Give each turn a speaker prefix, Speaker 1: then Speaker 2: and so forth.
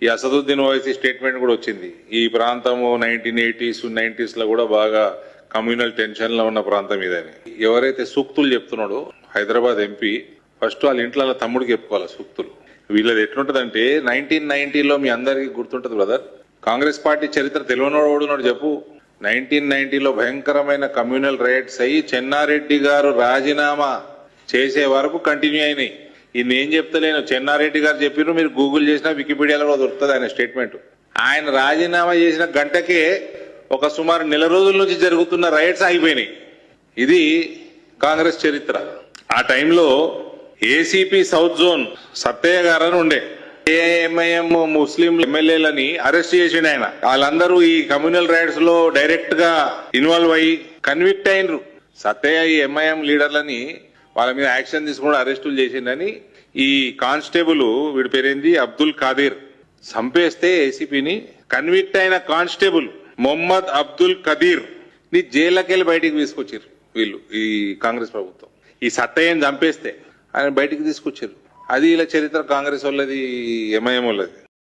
Speaker 1: ఈ అసదుద్దీన్ ఓవైసీ స్టేట్మెంట్ కూడా వచ్చింది. ఈ ప్రాంతము 1980s 90s లో కూడా బాగా కమ్యూనల్ టెన్షన్ లో ఉన్న ప్రాంతం ఇదని. ఎవరైతే సూక్తులు చెప్తున్నాడో హైదరాబాద్ ఎంపీ ఫస్ట్ వాళ్ళ ఇంట్లో వాళ్ళ తమ్ముడికి చెప్పుకోవాలి సూక్తులు. వీళ్ళది ఎట్లుంటదంటే 1990లో మీ అందరికీ గుర్తుంటది బ్రదర్, కాంగ్రెస్ పార్టీ చరిత్ర తెలియనోడు చెప్పు. 1990లో భయంకరమైన కమ్యూనల్ రైట్స్ అయ్యి చెన్నారెడ్డి గారు రాజీనామా చేసే వరకు కంటిన్యూ అయినాయి. ఇది నేను చెప్తలేను, చెన్నారెడ్డి గారు చెప్పారు, మీరు గూగుల్ చేసినా వికీపీడియాలో కూడా దొరుకుతుంది ఆయన స్టేట్మెంట్. ఆయన రాజీనామా చేసిన గంటకే ఒక సుమారు నెల రోజుల నుంచి జరుగుతున్న రైట్స్ ఆగిపోయినాయి. ఇది కాంగ్రెస్ చరిత్ర. ఆ టైంలో ఏసీపీ సౌత్ జోన్ సత్తయ్య గారని ఉండే, ఏఎంఐఎం ముస్లిం ఎమ్మెల్యేలని అరెస్ట్ చేసిండు ఆయన. వాళ్ళందరూ ఈ కమ్యూనల్ రైట్స్ లో డైరెక్ట్ గా ఇన్వాల్వ్ అయ్యి కన్విక్ట్ అయినరు. సత్తయ్య ఈ ఎంఐఎం లీడర్లని వాళ్ళ మీద యాక్షన్ తీసుకుని అరెస్టులు చేసిండని ఈ కానిస్టేబుల్, వీడి పేరేంది, అబ్దుల్ ఖాదీర్, చంపేస్తే ఏసీపీని కన్విక్ట్ అయిన కానిస్టేబుల్ మొహమ్మద్ అబ్దుల్ ఖదీర్ ని జైలుకెళ్ళి బయటికి తీసుకొచ్చారు వీళ్ళు, ఈ కాంగ్రెస్ ప్రభుత్వం. ఈ సత్తయ్యని చంపేస్తే ఆయన బయటికి తీసుకొచ్చారు. అది ఇలా చరిత్ర కాంగ్రెస్ వాళ్ళది, ఎంఐఎం వాళ్ళది.